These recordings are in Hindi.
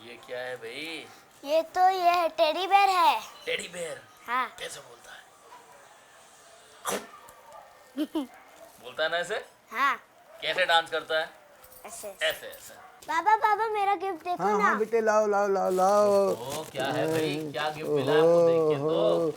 ये क्या है भाई? ये टेडी बेयर है। Teddy bear? हाँ। कैसे बोलता है? बोलता है ना ऐसे? हाँ कैसे डांस करता है? ऐसे। ऐसे ऐसे। पापा पापा मेरा गिफ्ट देखो हाँ ना। हाँ बेटे लाओ लाओ लाओ लाओ। ओ क्या है भाई? क्या गिफ्ट मिला है आपको? देखिए तो।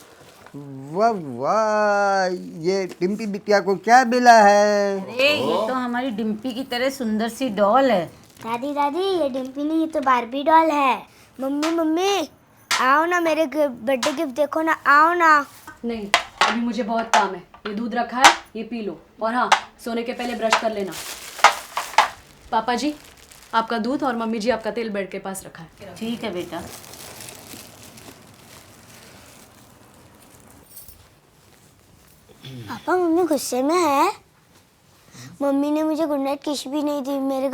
वाह वाह, ये डिम्पी बिटिया को क्या मिला है? अरे ये तो हमारी डिम्पी की तरह सुंदर सी डॉल है। दादी दादी ये डिम्पी नहीं, ये तो बारबी डॉल है। मम्मी मम्मी आओ ना, मेरे बर्थडे गिफ्ट देखो ना, आओ ना। नहीं, अभी मुझे बहुत काम है। ये दूध रखा है, ये पी लो। और हाँ, सोने के पहले ब्रश कर लेना। पापा जी आपका दूध और मम्मी जी आपका तेल बेड के पास रखा है। ठीक है बेटा। पापा मम्मी गुस्से में है। मम्मी ने मुझे गुड नाइट किस भी नहीं दी, मेरे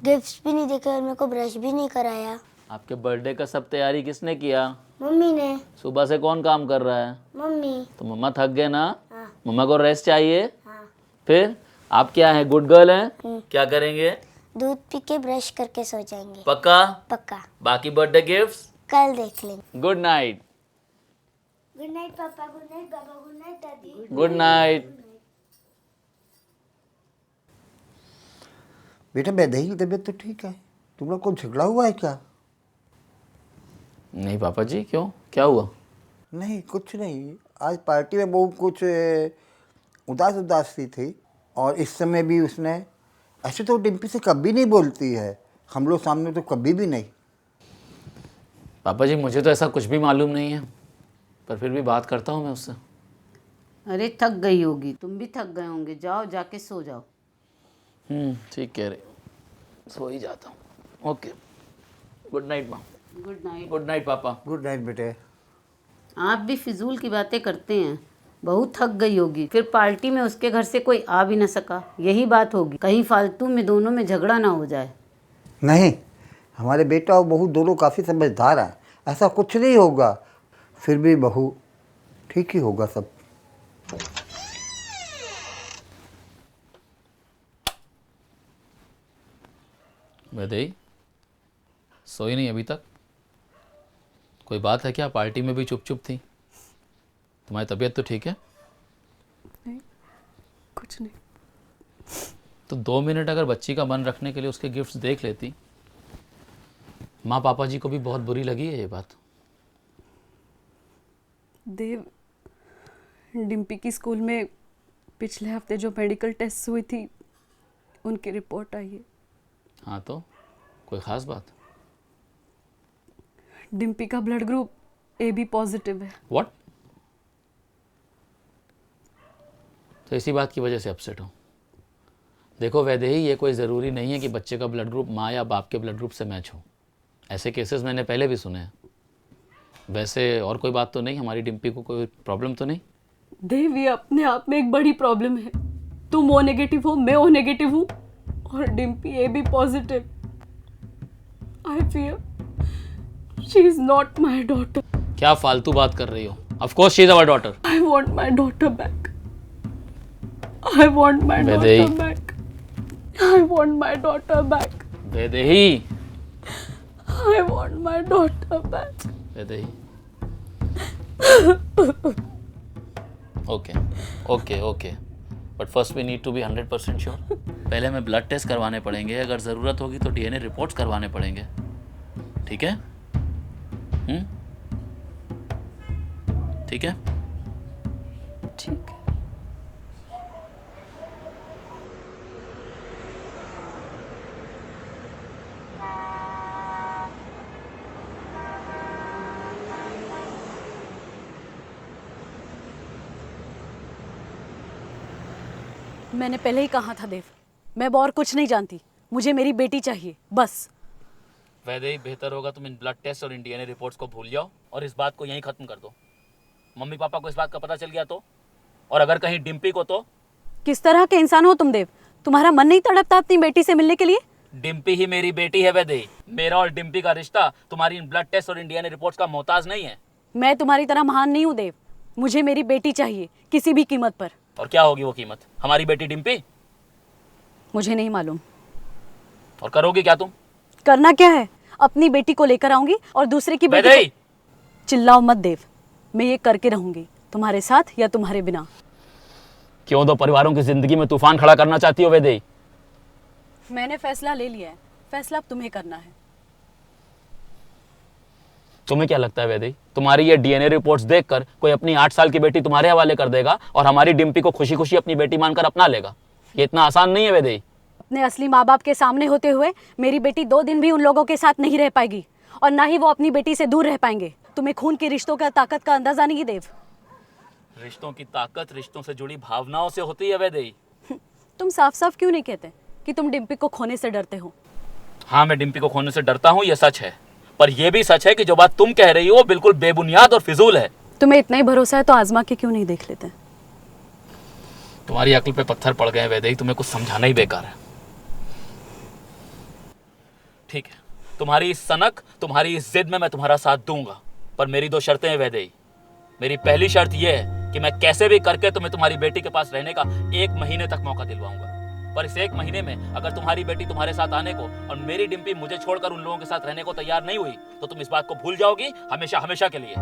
गिफ्ट्स भी नहीं देखे और मेरे को ब्रश भी नहीं कराया। आपके बर्थडे का सब तैयारी किसने किया? मम्मी ने। सुबह से कौन काम कर रहा है? मम्मी। तो मम्मा थक गए ना? हाँ। मम्मा को रेस्ट चाहिए। हाँ। फिर आप क्या है, गुड गर्ल हैं? क्या करेंगे? दूध पी के ब्रश करके सो जाएंगे। पक्का? पक्का। बाकी बर्थडे गिफ्ट्स कल देख लेंगे। Good night. गुड नाइट पापा, गुड नाइट पापा, गुड नाइट दादी। Good night. बेटा वैदेही की तबीयत तो ठीक है, तुम लोग को झगड़ा हुआ है क्या? नहीं पापा जी, क्यों, क्या हुआ? नहीं कुछ नहीं, आज पार्टी में बहुत कुछ उदास उदास सी थी और इस समय भी उसने, ऐसे तो डिम्पी से कभी नहीं बोलती है, हम लोग सामने तो कभी भी नहीं। पापा जी मुझे तो ऐसा कुछ भी मालूम नहीं है, पर फिर भी बात करता हूँ मैं उससे। अरे थक गई होगी, तुम भी थक गए होंगे, जाओ जाके सो जाओ। ठीक कह रहे हो, सो ही जाता हूँ। ओके, गुड नाइट माँ। Good night. गुड नाइट पापा। गुड नाइट बेटे। आप भी फिजूल की बातें करते हैं। बहुत थक गई होगी, फिर पार्टी में उसके घर से कोई आ भी ना सका, यही बात होगी। कहीं फालतू में दोनों में झगड़ा ना हो जाए। नहीं, हमारे बेटा और बहू दोनों काफ़ी समझदार हैं, ऐसा कुछ नहीं होगा। फिर भी बहू ठीक ही होगा सब। वैदेही सोई नहीं अभी तक? कोई बात है क्या? पार्टी में भी चुप चुप थी। तुम्हारी तबीयत तो ठीक है? नहीं, कुछ नहीं। तो 2 मिनट अगर बच्ची का मन रखने के लिए उसके गिफ्ट्स देख लेती। माँ पापा जी को भी बहुत बुरी लगी है ये बात। देव, डिम्पी की स्कूल में पिछले हफ्ते जो मेडिकल टेस्ट हुई थी उनकी रिपोर्ट आई है। हाँ तो कोई ख़ास बात? डिम्पी का ब्लड ग्रुप AB पॉजिटिव है। व्हाट? तो इसी बात की वजह से अपसेट हो? देखो वैदेही, ये कोई ज़रूरी नहीं है कि बच्चे का ब्लड ग्रुप माँ या बाप के ब्लड ग्रुप से मैच हो। ऐसे केसेस मैंने पहले भी सुने हैं। वैसे और कोई बात तो नहीं? हमारी डिम्पी को कोई प्रॉब्लम तो नहीं? देव, ये अपने आप में एक बड़ी प्रॉब्लम है। तुम O नेगेटिव हो, मैं O नेगेटिव हूँ और Dimpy AB positive. I fear she is not my daughter. क्या फालतू बात कर रही हो? Of course she is our daughter. I want my daughter back. I want my Vaidehi. daughter back. I want my daughter back. Vaidehi, I want my daughter back. Vaidehi. Okay okay okay, but first we need to be 100% sure. पहले हमें ब्लड टेस्ट करवाने पड़ेंगे, अगर ज़रूरत होगी तो DNA रिपोर्ट्स करवाने पड़ेंगे। ठीक है? ठीक है? ठीक है। मैंने पहले ही कहा था देव, मैं अब और कुछ नहीं जानती। मुझे मेरी बेटी चाहिए, बस। वैदेही, बेहतर होगा तुम इन ब्लड टेस्ट और इन DNA रिपोर्ट्स को भूल जाओ और इस बात को यहीं ख़त्म कर दो। मम्मी पापा को इस बात का पता चल गया तो, और अगर कहीं डिम्पी को तो? किस तरह के इंसान हो तुम देव? तुम्हारा मन नहीं तड़पता अपनी बेटी से मिलने के लिए? डिम्पी ही मेरी बेटी है वैदेही। मेरा और डिम्पी का रिश्ता तुम्हारी इन ब्लड टेस्ट और इन DNA रिपोर्ट्स का मोहताज नहीं है। मैं तुम्हारी तरह महान नहीं हूँ देव। मुझे मेरी बेटी चाहिए, किसी भी कीमत पर। और क्या होगी वो कीमत? हमारी बेटी डिम्पी? मुझे नहीं मालूम। और करोगी क्या तुम? करना क्या है? अपनी बेटी को लेकर आऊंगी और दूसरे की बेटी वैदेही! को... चिल्लाओ मत देव, मैं ये करके रहूंगी, तुम्हारे साथ या तुम्हारे बिना। क्यों दो परिवारों की जिंदगी में तूफान खड़ा करना चाहती हो वैदेही? मैंने फैसला ले लिया है, फैसला अब तुम्हें करना है। तुम्हें क्या लगता है वैदेही, तुम्हारी ये डीएनए रिपोर्ट्स देखकर कोई अपनी 8 साल की बेटी तुम्हारे हवाले कर देगा और हमारी डिम्पी को खुशी खुशी अपनी बेटी मानकर अपना लेगा? ये इतना आसान नहीं है वैदेही। अपने असली माँ बाप के सामने होते हुए मेरी बेटी 2 दिन भी उन लोगों के साथ नहीं रह पाएगी और ना ही वो अपनी बेटी से दूर रह पाएंगे। तुम्हें खून के रिश्तों का ताकत का अंदाजा नहीं देव। रिश्तों की ताकत रिश्तों से जुड़ी भावनाओं से होती है वैदेही। तुम साफ साफ क्यों नहीं कहते कि तुम डिम्पी को खोने से डरते हो? हाँ, मैं डिम्पी को खोने से डरता हूँ, ये सच है, पर यह भी सच है कि जो बात तुम कह रही हो बिल्कुल बेबुनियाद और फिजूल है। तुम्हें इतना ही भरोसा है तो आजमा के क्यों नहीं देख लेते? तुम्हारी अक्ल पे पत्थर पड़ गए वैदेही, तुम्हें कुछ समझाना ही बेकार है। ठीक है, तुम्हारी इस सनक, तुम्हारी इस जिद में मैं तुम्हारा साथ दूंगा, पर मेरी 2 शर्तें हैं वैदेही। मेरी पहली शर्त यह है कि मैं कैसे भी करके तुम्हें तुम्हारी बेटी के पास रहने का 1 महीने तक मौका दिलवाऊंगा, पर इस 1 महीने में अगर तुम्हारी बेटी तुम्हारे साथ आने को और मेरी डिम्पी मुझे छोड़कर उन लोगों के साथ रहने को तैयार नहीं हुई तो तुम इस बात को भूल जाओगी हमेशा हमेशा के लिए।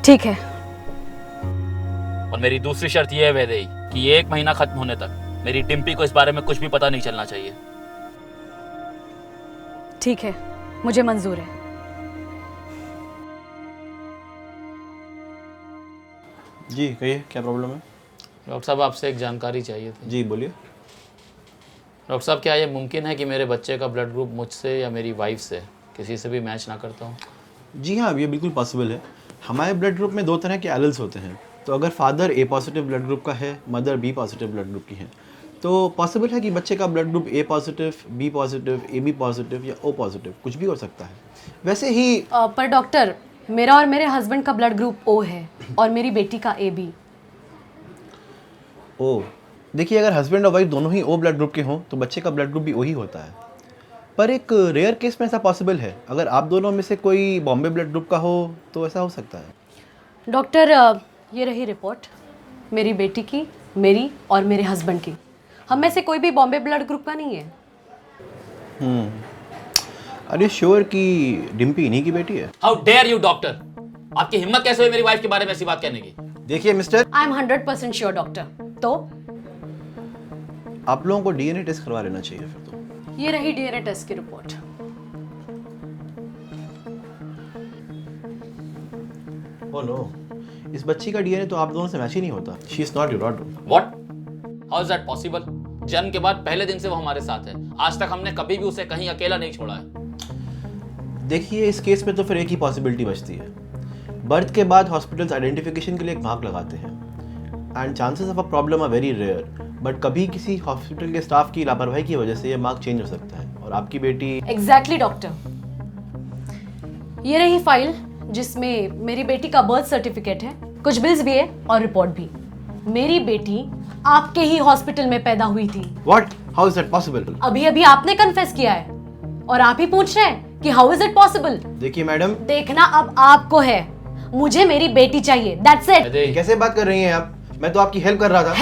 ठीक है। और मेरी दूसरी शर्त यह है वैदेही कि 1 महीना खत्म होने तक मेरी डिम्पी को इस बारे में कुछ भी पता नहीं चलना चाहिए। ठीक है, मुझे मंजूर है। जी कहिए, क्या प्रॉब्लम है? डॉक्टर साहब, आपसे एक जानकारी चाहिए थी। जी बोलिए। डॉक्टर साहब, क्या ये मुमकिन है कि मेरे बच्चे का ब्लड ग्रुप मुझसे या मेरी वाइफ से किसी से भी मैच ना करता हूँ? जी हाँ, ये बिल्कुल पॉसिबल है। हमारे ब्लड ग्रुप में 2 तरह के एलल्स होते हैं, तो अगर father A positive blood group का है, mother B positive blood group की है, तो पॉसिबल है कि बच्चे का blood group A positive, B positive, A B positive या ओ पॉजिटिव कुछ भी हो सकता है। वैसे ही पर डॉक्टर, मेरा और मेरे हस्बैंड का ब्लड ग्रुप ओ है और मेरी बेटी का ए बी। ओ, देखिए अगर हस्बैंड और वाइफ दोनों ही ओ ब्लड ग्रुप के हों तो बच्चे का ब्लड ग्रुप भी ओ ही होता है, पर एक रेयर केस में ऐसा पॉसिबल है। अगर आप दोनों में से कोई बॉम्बे ब्लड ग्रुप का हो तो ऐसा हो सकता है। डॉक्टर, ये रही रिपोर्ट मेरी बेटी की, मेरी और मेरे हस्बैंड की। हम में से कोई भी बॉम्बे ब्लड ग्रुप का नहीं है। आर यू श्योर कि डिम्पी इन्हीं की बेटी है? हाउ डेयर यू डॉक्टर, आपकी हिम्मत कैसे हुई मेरी वाइफ के बारे में ऐसी बात कहने की? देखिए mister, I am 100% sure doctor. तो आप लोगों को डीएनए टेस्ट करवा लेना चाहिए फिर तो। ये रही डीएनए टेस्ट की रिपोर्ट। ओह नो, इस बच्ची का डीएनए तो आप दोनों से मैच ही नहीं होता। She is not your daughter. What? How is that possible? जन्म के बाद पहले दिन से वो हमारे साथ है, आज तक हमने कभी भी उसे कहीं अकेला नहीं छोड़ा है। देखिए इस केस में तो फिर एक ही पॉसिबिलिटी बचती है। बर्थ के बाद हॉस्पिटल्स आइडेंटिफिकेशन के लिए एक मार्क लगाते हैं and chances of a problem are very rare, but कभी किसी हॉस्पिटल के स्टाफ की लापरवाही की वजह से ये मार्क चेंज हो सकता है और आपकी बेटी। एग्जैक्टली डॉक्टर, ये रही फाइल जिसमें मेरी बेटी का बर्थ सर्टिफिकेट है, कुछ बिल्स भी है और रिपोर्ट भी। मेरी बेटी आपके ही हॉस्पिटल में पैदा हुई थी। What? How is that possible? अभी अभी आपने कन्फेस किया है और आप ही पूछ रहे हैं कि हाउ इज इट पॉसिबल? देखिए मैडम, देखना अब आपको है। मुझे मेरी बेटी चाहिए, दैट्स इट। वैदेही, कैसे बात कर रही हैं आप? मैं तो आपकी हेल्प कर रहा था।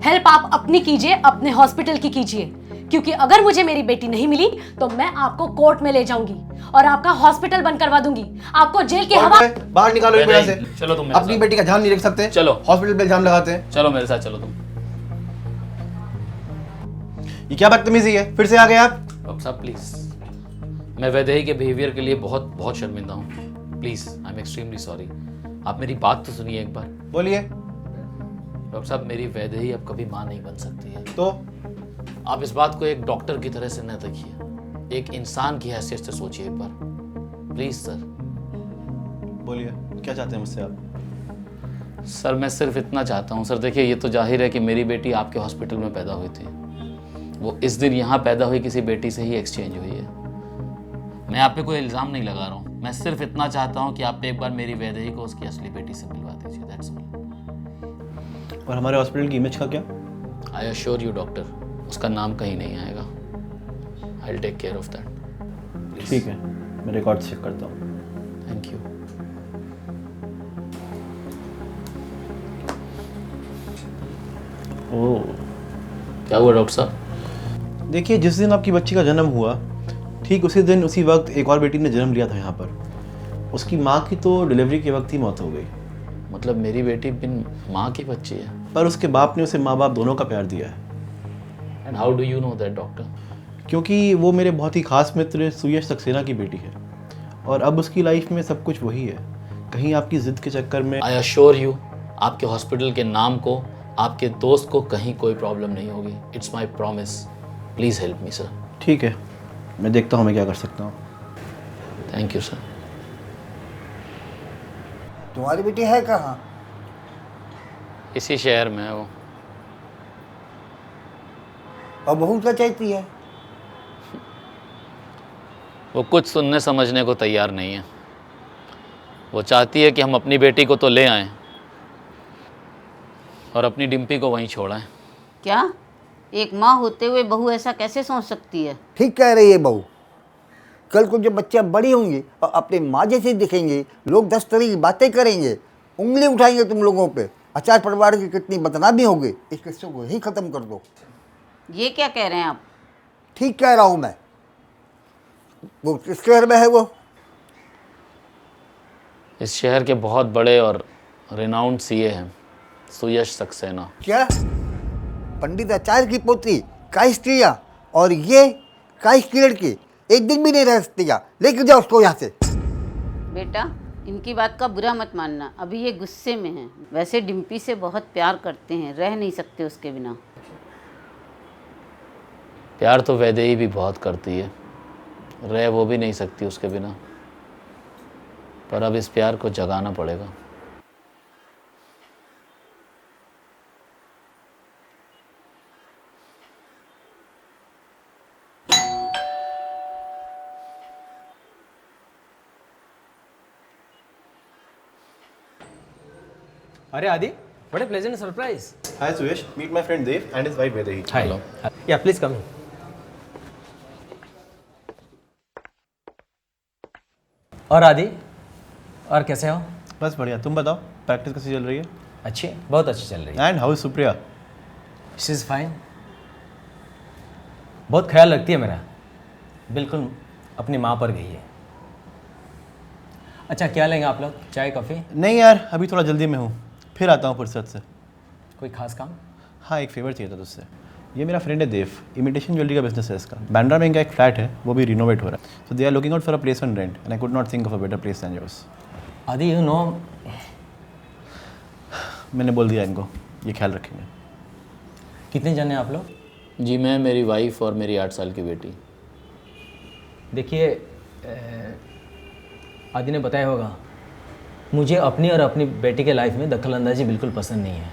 हेल्प आप अपनी कीजिए, अपने हॉस्पिटल की कीजिए, क्योंकि अगर मुझे मेरी बेटी नहीं मिली तो मैं आपको कोर्ट में ले जाऊंगी और आपका हॉस्पिटल बंद करवा दूंगी, आपको जेल की हवा। बाहर निकालो इनको यहाँ से। चलो तुम मेरे अपनी साथ। बेटी का ध्यान नहीं रख सकते? चलो। हॉस्पिटल पे इल्जाम लगाते हैं। चलो मेरे साथ, चलो तुम। ये क्या बदतमीजी है? फिर से आ गए आप? डॉक्टर साहब प्लीज, मैं वैदेही के बिहेवियर के लिए बहुत बहुत शर्मिंदा हूँ। Please, I am extremely sorry. आप मेरी बात तो सुनिए एक बार। बोलिए। डॉक्टर साहब, मेरी वैदेही अब कभी माँ नहीं बन सकती है। तो आप इस बात को एक डॉक्टर की तरह से न देखिए, एक इंसान की हैसियत से सोचिए एक बार प्लीज सर। बोलिए, क्या चाहते हैं मुझसे आप? सर मैं सिर्फ इतना चाहता हूँ सर। देखिए, ये तो जाहिर है कि मेरी बेटी आपके हॉस्पिटल में पैदा हुई थी, वो इस दिन यहाँ पैदा हुई किसी बेटी से ही एक्सचेंज हुई है। मैं आप पे कोई इल्ज़ाम नहीं लगा रहा हूँ, मैं सिर्फ इतना चाहता हूँ कि आप एक बार मेरी वैदेही को उसकी असली बेटी से मिलवा दीजिए, दैट्स ऑल। और हमारे हॉस्पिटल की इमेज का क्या? आई एश्योर यू डॉक्टर, उसका नाम कहीं नहीं आएगा। I will take care of that. ठीक है, मैं रिकॉर्ड चेक करता हूँ। Thank you. ओह, क्या हुआ डॉक्टर साहब? देखिए जिस दिन आपकी बच्ची का जन्म हुआ ठीक उसी दिन उसी वक्त एक और बेटी ने जन्म लिया था यहाँ पर। उसकी माँ की तो डिलीवरी के वक्त ही मौत हो गई। मतलब मेरी बेटी बिन माँ की बच्ची है। पर उसके बाप ने उसे माँ बाप दोनों का प्यार दिया है। And how do you know that doctor? क्योंकि वो मेरे बहुत ही खास मित्र सुयश सक्सेना की बेटी है और अब उसकी लाइफ में सब कुछ वही है। कहीं आपकी ज़िद के चक्कर में आई अश्योर यू, आपके हॉस्पिटल के नाम को, आपके दोस्त को कहीं कोई प्रॉब्लम नहीं होगी। It's my promise. Please help me sir. ठीक है, मैं देखता हूँ मैं क्या कर सकता हूँ। Thank you sir. तुम्हारी बेटी है कहाँ? इसी शहर में है वो। और बहू क्या चाहती है? वो कुछ सुनने समझने को तैयार नहीं है। वो चाहती है कि हम अपनी बेटी को तो ले आएं और अपनी डिम्पी को वहीं छोड़ाएं। क्या एक माँ होते हुए बहू ऐसा कैसे सोच सकती है? ठीक कह रही है बहू। कल को जब बच्चियाँ बड़ी होंगी और अपने माँ जैसे दिखेंगे, लोग 10 तरह की बातें करेंगे, उंगली उठाएंगे तुम लोगों पे। आचार परिवार की कितनी बदनामी होगी। इस किस्से को ही ख़त्म कर दो। ये क्या कह रहे हैं आप? ठीक कह रहा हूँ मैं। वो किस शहर में है वो? इस शहर के बहुत बड़े और रिनाउंड सीए हैं, सुयश सक्सेना। क्या? पंडित आचार्य की पोती काइस्ट्रिया, और ये काइस की लड़की एक दिन भी नहीं रह सकती। लेके जाओ उसको यहाँ से। बेटा इनकी बात का बुरा मत मानना, अभी ये गुस्से में हैं। वैसे डिम्पी से बहुत प्यार करते हैं, रह नहीं सकते उसके बिना। प्यार तो वैदेही भी बहुत करती है, रह वो भी नहीं सकती उसके बिना। पर अब इस प्यार को जगाना पड़ेगा। अरे आदि, what a pleasant surprise. Hi Suyesh, meet my friend Dev and his wife Vedahi. Hi. Hello. Yeah, please come in. और आदि, और कैसे हो? बस बढ़िया, तुम बताओ प्रैक्टिस कैसी चल रही है? अच्छी, बहुत अच्छी चल रही है। And how is Supriya? She is fine. बहुत ख्याल रखती है मेरा, बिल्कुल अपनी माँ पर गई है। अच्छा, क्या लेंगे आप लोग? चाय कॉफ़ी? नहीं यार, अभी थोड़ा जल्दी में हूँ, फिर आता हूँ फुर्सत से। कोई खास काम? हाँ, एक फेवर चाहिए था तुझसे। ये मेरा फ्रेंड है देव, इमिटेशन ज्वेलरी का बिजनेस है इसका। बांद्रा में इनका एक फ्लैट है, वो भी रिनोवेट हो रहा है। So they are looking out for a place on rent and I could not think of a better place than yours. Adi, you know, मैंने बोल दिया इनको, ये ख्याल रखेंगे। कितने जने आप लोग? जी मैं, मेरी वाइफ और मेरी 8 साल की बेटी। देखिए, आदि ने बताया होगा, मुझे अपनी और अपनी बेटी के लाइफ में दखलंदाजी बिल्कुल पसंद नहीं है,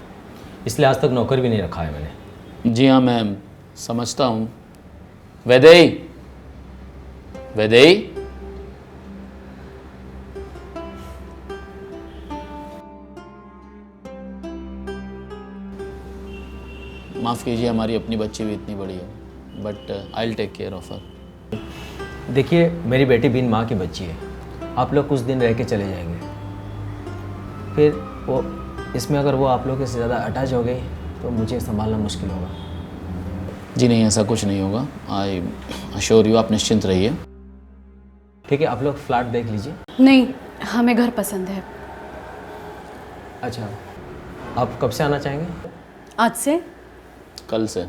इसलिए आज तक नौकर भी नहीं रखा है मैंने। जी हाँ, मैं समझता हूँ। वैदेही, वैदेही, माफ़ कीजिए, हमारी अपनी बच्ची भी इतनी बड़ी है, but I will take care of her. देखिए, मेरी बेटी बिन माँ की बच्ची है। आप लोग कुछ दिन रह के चले जाएंगे, फिर वो इसमें अगर वो आप लोगों से ज़्यादा अटैच हो गई तो मुझे संभालना मुश्किल होगा। जी नहीं, ऐसा कुछ नहीं होगा। आई अश्योर यू, आप निश्चिंत रहिए। ठीक है, आप लोग फ्लैट देख लीजिए। नहीं, हमें घर पसंद है। अच्छा, आप कब से आना चाहेंगे? आज से? कल से।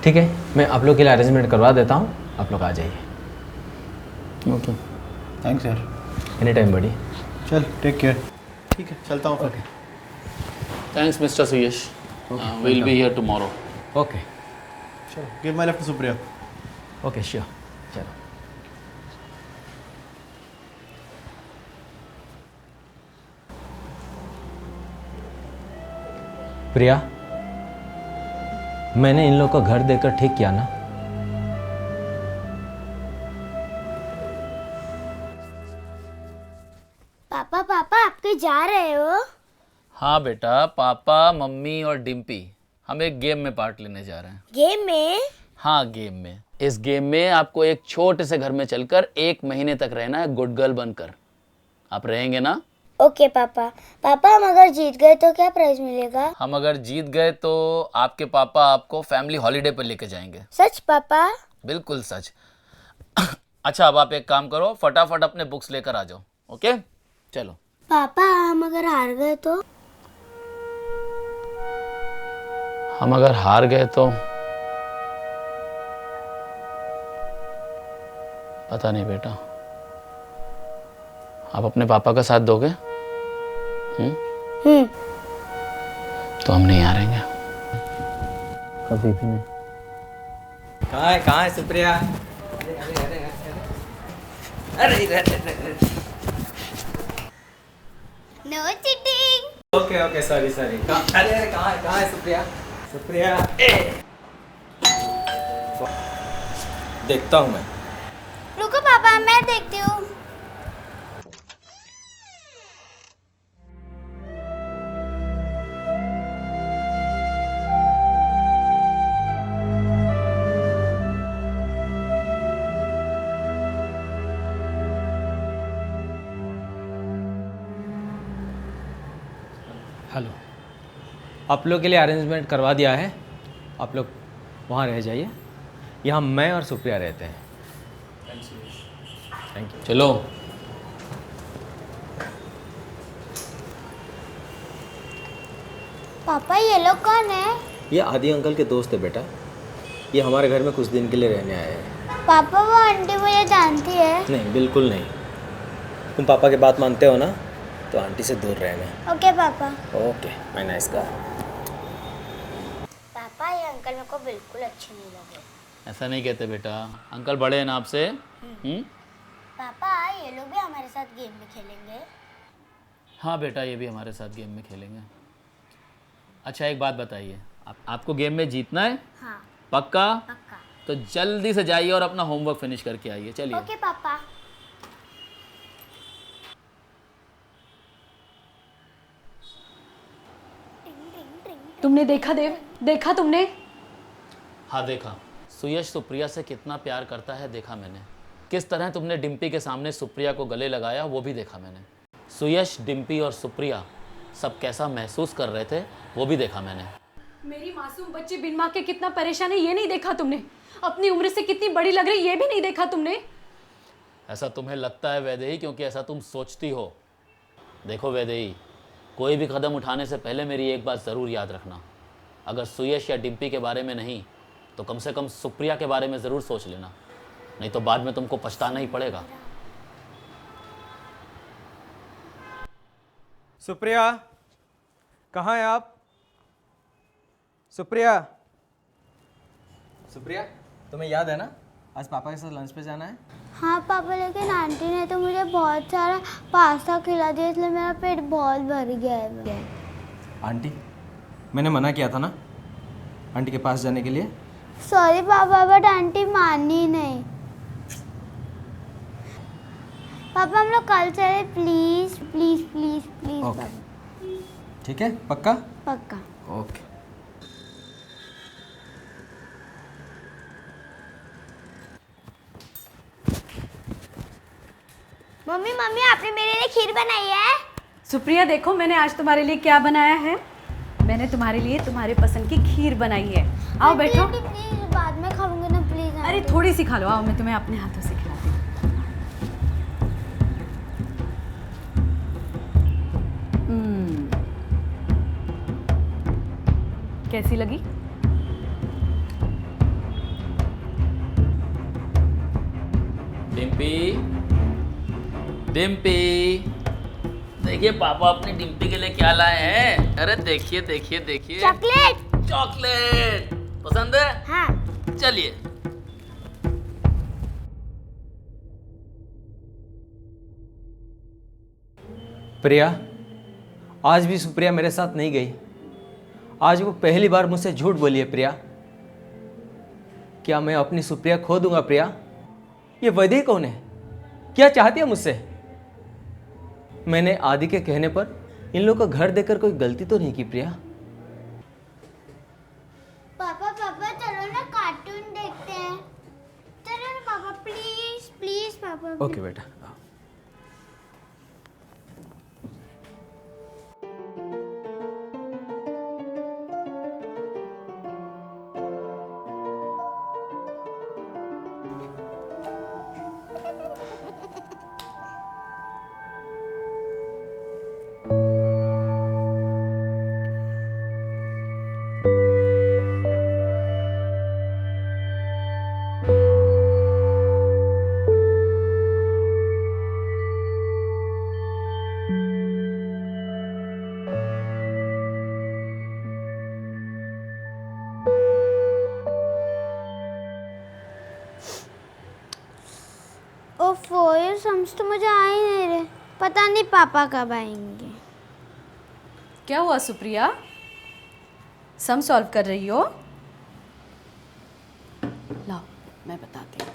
ठीक है, मैं आप लोग के लिए अरेंजमेंट करवा देता हूँ, आप लोग आ जाइए। ओके, थैंक्स यार। Any time buddy. चल, टेक केयर। ठीक है, चलता हूँ फिर। Thanks mister Suyash, will be here tomorrow. Okay, चलो, give my love to Supriya. Okay, sure. चलो। प्रिया, मैंने इन लोग का घर देकर ठीक किया ना? पापा पापा आप कहीं जा रहे हो? हाँ बेटा, पापा, मम्मी और डिम्पी हम एक गेम में पार्ट लेने जा रहे हैं। गेम में? हाँ, गेम में। इस गेम में आपको एक छोटे से घर में चलकर 1 महीने तक रहना है, गुड गर्ल बनकर। आप रहेंगे ना? ओके पापा। पापा हम अगर जीत गए तो क्या प्राइज मिलेगा? हम अगर जीत गए तो आपके पापा आपको फैमिली हॉलीडे पर लेके जाएंगे। सच पापा? बिल्कुल सच। अच्छा अब आप एक काम करो, फटाफट अपने बुक्स लेकर आ जाओ। ओके चलो। पापा हम अगर हार गए तो? हम अगर हार गए तो पता नहीं बेटा, आप अपने पापा का साथ दोगे? तो हम नहीं हारेंगे कभी भी नहीं। कहाँ है Supriya? No cheating. Okay sorry अरे कहाँ है सुप्रिया? सुप्रिया देखता हूँ मैं। रुको पापा मैं देखती हूँ। हेलो, आप लोग के लिए अरेंजमेंट करवा दिया है, आप लोग वहाँ रह जाइए। यहाँ मैं और सुप्रिया रहते हैं। Thank you. चलो पापा ये लोग कौन है? ये आदि अंकल के दोस्त है बेटा, ये हमारे घर में कुछ दिन के लिए रहने आए हैं। पापा वो आंटी मुझे जानती है? नहीं बिल्कुल नहीं, तुम पापा की बात मानते हो ना, तो आंटी से दूर रहना। ओके पापा। Okay my nice guy. पापा ये अंकल मेरे को बिल्कुल अच्छे नहीं लगे। ऐसा नहीं कहते बेटा, अंकल बड़े हैं ना आपसे। पापा ये लोग भी हमारे साथ गेम में खेलेंगे? हाँ बेटा ये भी हमारे साथ गेम में खेलेंगे। अच्छा एक बात बताइए, आपको गेम में जीतना है? हाँ पक्का? पक्का। तो जल्दी से जाइए और अपना होमवर्क फिनिश करके आइए। चलिए। ओके पापा। तुमने देखा देव, देखा तुमने? हाँ देखा, सुयश सुप्रिया से कितना प्यार करता है देखा मैंने। किस तरह तुमने डिम्पी के सामने सुप्रिया को गले लगाया वो भी देखा मैंने। सुयश, डिम्पी और सुप्रिया सब कैसा महसूस कर रहे थे वो भी देखा मैंने। मेरी मासूम बच्ची बिन माँ के कितना परेशान है ये नहीं देखा तुमने? अपनी उम्र से कितनी बड़ी लग रही ये भी नहीं देखा तुमने? ऐसा तुम्हें लगता है वैदेही, क्योंकि ऐसा तुम सोचती हो। देखो वैदेही, कोई भी कदम उठाने से पहले मेरी एक बात ज़रूर याद रखना, अगर सुयश या डिम्पी के बारे में नहीं तो कम से कम सुप्रिया के बारे में ज़रूर सोच लेना, नहीं तो बाद में तुमको पछताना ही पड़ेगा। सुप्रिया कहाँ है आप? सुप्रिया तुम्हें याद है ना, आज पापा के साथ लंच पे जाना है? हाँ पापा, लेकिन आंटी ने तो मुझे बहुत सारा पास्ता खिला दिया इसलिए मेरा पेट बहुत भर गया है। आंटी, मैंने मना किया था ना आंटी के पास जाने के लिए। सॉरी पापा, बट आंटी मानी नहीं। पापा हम लोग कल चले please please please please. Okay ठीक है, पक्का? पक्का। ओके। मम्मी मम्मी आपने मेरे लिए खीर बनाई है? सुप्रिया देखो मैंने आज तुम्हारे लिए क्या बनाया है। मैंने तुम्हारे लिए तुम्हारे पसंद की खीर बनाई है। आओ बैठो। प्लीज बाद में खाऊंगी ना प्लीज। अरे थोड़ी सी खा लो, आओ मैं तुम्हें अपने हाथों से खिलाती हूँ। कैसी लगी? डिम्पी, डिम्पी, देखिए पापा अपनी डिम्पी के लिए क्या लाए हैं। अरे देखिए देखिए देखिए, चॉकलेट। चॉकलेट पसंद है? हाँ। चलिए। प्रिया, आज भी सुप्रिया मेरे साथ नहीं गई। आज वो पहली बार मुझसे झूठ बोली है। प्रिया, क्या मैं अपनी सुप्रिया खो दूंगा? प्रिया, ये वैदेही कौन है? क्या चाहती है मुझसे? मैंने आदि के कहने पर इन लोगों का घर देकर कोई गलती तो नहीं की? प्रिया पापा पापा चलो ना कार्टून देखते हैं। चलो ना पापा प्लीज प्लीज पापा। ओके बेटा। ओफो, ये समझ तो मुझे आ ही नहीं रहे। पता नहीं पापा कब आएंगे। क्या हुआ सुप्रिया? सम सॉल्व कर रही हो? लाओ मैं बताती हूँ।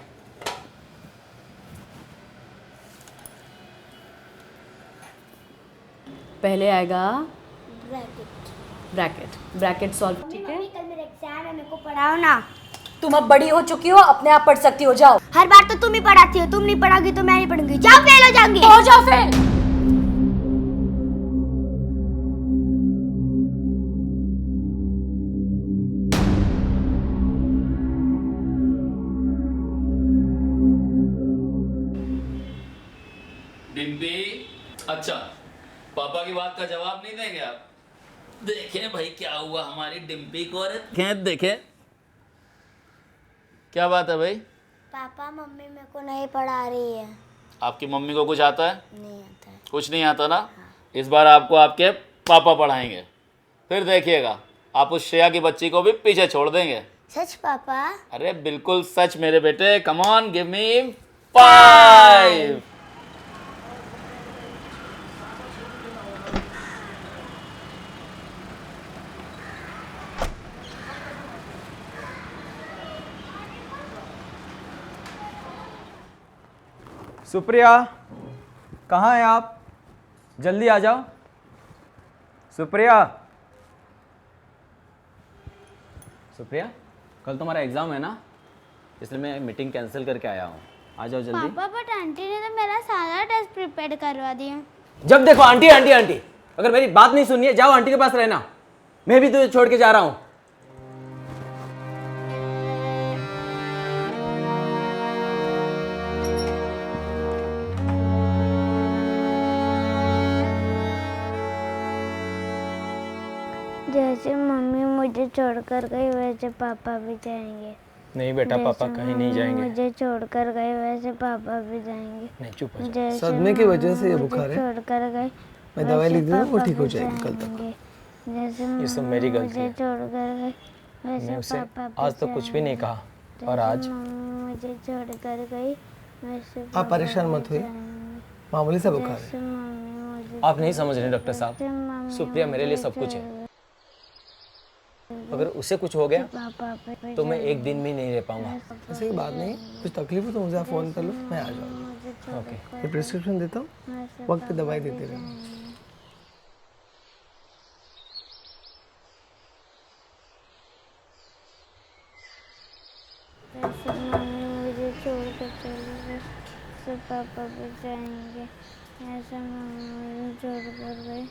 पहले आएगा ब्रैकेट सॉल्व, ठीक है? कल मेरा एग्जाम है, मेरे को पढ़ाओ ना। तुम अब बड़ी हो चुकी हो, अपने आप पढ़ सकती हो, जाओ। हर बार तो तुम ही पढ़ाती हो, तुम नहीं पढ़ाओगी तो मैं नहीं पढ़ूंगी। जाओ, फेल हो जाऊंगी। हो जाओ फेल। डिम्पी, अच्छा पापा की बात का जवाब नहीं देंगे आप? देखें भाई क्या हुआ हमारी डिम्पी को। अरे देखें क्या बात है भाई? पापा मम्मी मेरे को नहीं पढ़ा रही है। आपकी मम्मी को कुछ आता है? नहीं आता है। कुछ नहीं आता ना? इस बार आपको आपके पापा पढ़ाएंगे, फिर देखिएगा आप उस श्रेया की बच्ची को भी पीछे छोड़ देंगे। सच पापा? अरे बिल्कुल सच मेरे बेटे। Come on, give me 5। Supriya, कहाँ हैं आप? जल्दी आ जाओ। सुप्रिया, सुप्रिया, कल तुम्हारा एग्ज़ाम है ना, इसलिए मैं मीटिंग कैंसिल करके आया हूँ। आ जाओ जल्दी। पापा बट आंटी ने तो मेरा सारा टेस्ट प्रिपेयर करवा दिया। जब देखो आंटी आंटी आंटी, अगर मेरी बात नहीं सुननी है जाओ आंटी के पास रहना। मैं भी तुझे छोड़ के जा रहा हूँ। जैसे मम्मी मुझे छोड़कर गई वैसे पापा भी जाएंगे। नहीं बेटा, पापा कहीं नहीं जाएंगे। मुझे छोड़कर गए वैसे पापा भी जाएंगे। नहीं, चुप हो जाओ। जैसे सदमे की वजह से ये बुखार है। छोड़कर गए मैं दवाई लिख दूंगा, वो पापा ठीक हो भी जाएगी कल तक। जाएंगे। जैसे ये सब मेरी गलती मुझे है। छोड़कर गए मैं वैसे उसे पापा भी आज तो कुछ भी नहीं कहा, और आज जैसे मम्मी मुझे छोड़कर गई वैसे आप पापा परेशान भी मत होइए, जाएंगे। मामूली सा बुखार जैसे है। मम्मी मुझे आप नहीं समझ रहे डॉक्टर साहब। जैसे मम्मी सुप्रिया मेरे लिए मुझे सब कुछ है। छोड़- अगर उसे कुछ हो गया पापा भी तो मैं एक दिन भी नहीं रह पाऊंगा। ऐसी कोई बात नहीं, कुछ तकलीफ हो तो मुझे आप फ़ोन कर लो, मैं आ जाऊँगा। मुझे छोड़- ओके। ये प्रिस्क्रिप्शन देता हूँ, वैसे वक्त पे पापा दवाई भी देते रहना। जाएंगे। जैसे मम्मी मुझे छोड़ कर चली गई तो पापा भी जाएंगे। ऐसे मम्मी मुझे छोड़ कर गई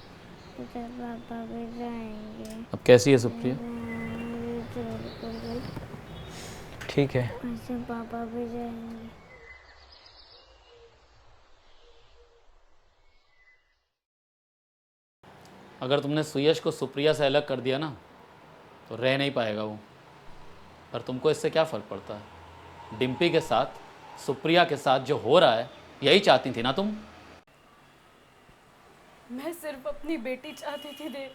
तो पापा भी जाएंगे। अब कैसी है सुप्रिया? मुझे छोड़ कर गई ठीक है। ऐसे पापा भी जाएंगे। अगर तुमने सुयश को सुप्रिया से अलग कर दिया ना तो रह नहीं पाएगा वो। पर तुमको इससे क्या फ़र्क पड़ता है? डिम्पी के साथ सुप्रिया के साथ जो हो रहा है यही चाहती थी ना तुम? मैं सिर्फ अपनी बेटी चाहती थी देव।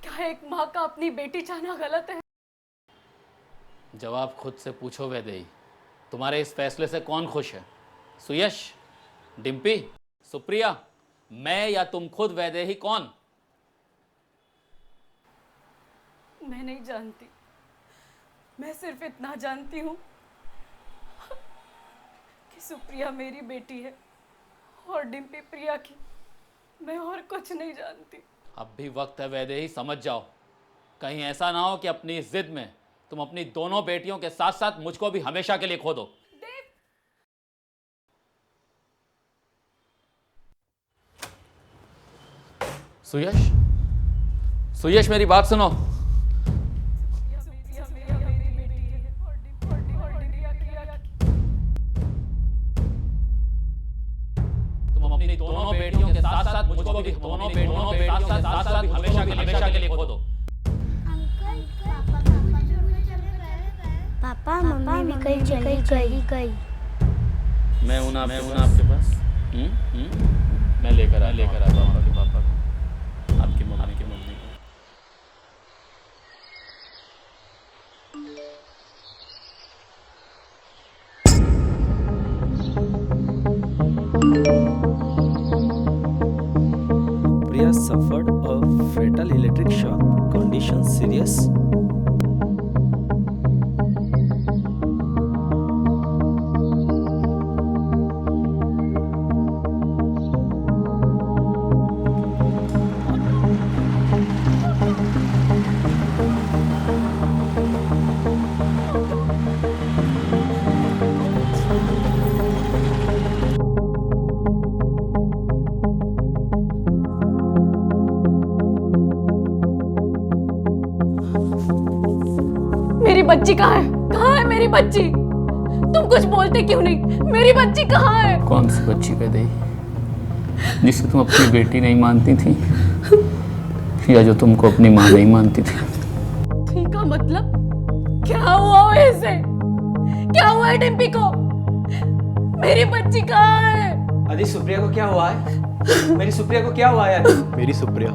क्या एक माँ का अपनी बेटी चाहना गलत है? जवाब खुद से पूछो वैदेही, तुम्हारे इस फैसले से कौन खुश है? सुयश, डिम्पी, सुप्रिया, मैं या तुम खुद? वैदेही कौन? मैं नहीं जानती। मैं सिर्फ इतना जानती हूँ कि सुप्रिया मेरी बेटी है और डिम्पी प्रिया की। मैं और कुछ नहीं जानती। अब भी वक्त है वैदेही, समझ जाओ। कहीं ऐसा ना हो कि अपनी इस जिद में तुम अपनी दोनों बेटियों के साथ साथ मुझको भी हमेशा के लिए खो दो। सुयश, सुयश मेरी बात सुनो। सुप्रिया मेरी बेटी है और डिम्पी प्रिया की। तुम अपनी दोनों बेटियों के साथ साथ मुझको भी दोनों बेटियों के साथ साथ हमेशा के लिए खो दो। पापा मम्मी भी कहीं चली गई। मैं हूं ना आपके पास। मैं लेकर आता हूं आपके पापा को, आपकी मम्मी को। suffered a fatal electric shock. Condition serious. मेरी बच्ची कहाँ है? कहाँ है मेरी बच्ची? तुम कुछ बोलते क्यों नहीं? मेरी बच्ची कहाँ है? कौन सी बच्ची वैदेही, जिसे तुम अपनी बेटी नहीं मानती थी, या जो तुमको अपनी माँ नहीं मानती थी? ठीक का मतलब क्या हुआ ऐसे? क्या हुआ है डिम्पी को? मेरी बच्ची कहाँ है? आदि सुप्रिया को क्या हुआ है? मेरी सुप्रिया को क्या हुआ है आदि? मेरी सुप्रिया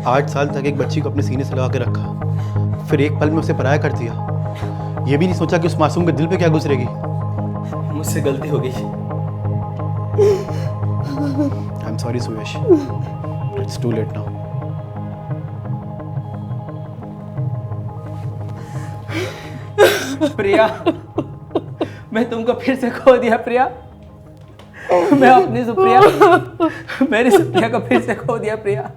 8 साल तक एक बच्ची को अपने सीने से लगा के रखा, फिर एक पल में उसे पराया कर दिया। ये भी नहीं सोचा कि उस मासूम के दिल पे क्या गुजरेगी। मुझसे गलती हो गई। I am sorry Suyash, it's too late now. Priya, मैं तुमको फिर से खो दिया प्रिया। मैं अपनी सुप्रिया, मेरी सुप्रिया को फिर से खो दिया प्रिया।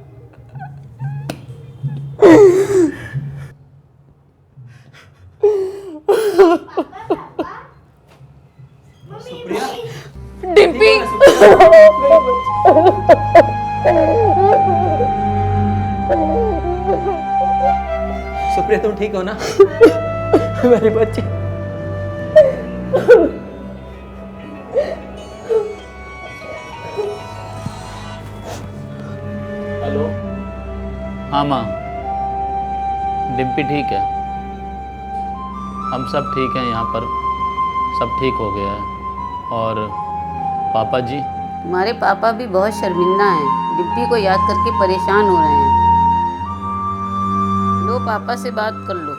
डिम्पी सुप्रिया तुम ठीक हो ना? मेरी बच्ची। हेलो। हाँ माँ, डिम्पी ठीक है, हम सब ठीक हैं यहाँ पर, सब ठीक हो गया है। और पापा जी? तुम्हारे पापा भी बहुत शर्मिंदा हैं, डिम्पी को याद करके परेशान हो रहे हैं। लो पापा से बात कर लो।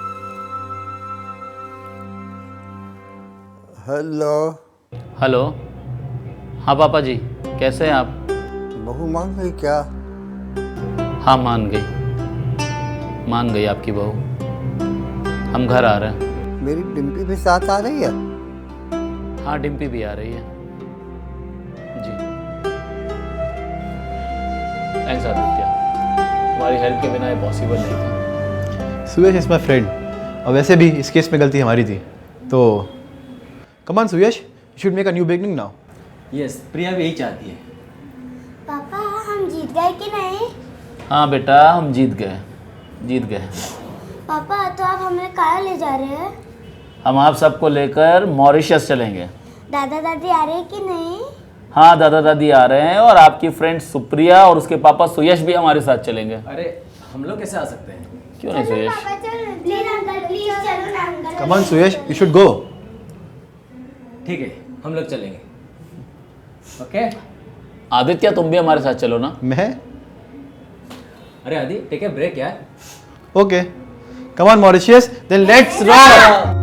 हेलो। हेलो। हाँ पापा जी, कैसे हैं आप? बहू मान गई क्या? हाँ मान गई आपकी बहू। हम घर आ रहे हैं। मेरी डिम्पी भी साथ आ रही है? हाँ डिम्पी भी आ रही है जी। थैंक्स आदित्य, तुम्हारी हेल्प के बिना ये पॉसिबल नहीं था। सुयश इज माई फ्रेंड, और वैसे भी इस केस में गलती हमारी थी, तो come on Suyash, you should make a new beginning now. Yes, Priya भी यही चाहती है। पापा हम जीत गए कि नहीं? हाँ बेटा, हम जीत गए। पापा तो आप हमें कहाँ ले जा रहे हैं? हम आप सबको लेकर मॉरिशस चलेंगे। दादा दादी आ रहे हैं कि नहीं? हाँ दादा दादी आ रहे हैं, और आपकी फ्रेंड सुप्रिया और उसके पापा सुयश भी हमारे साथ चलेंगे। अरे हम लोग कैसे आ सकते हैं? क्यों नहीं सुयश? प्लीज अंकल, प्लीज चलो ना uncle. Come on Suyash, you should go. ठीक है, हम लोग चलेंगे। ओके? आदित्य तुम भी हमारे साथ चलो ना। मैं? अरे आदि, टेक ए ब्रेक यार। Okay, come on Mauritius, then let's rock.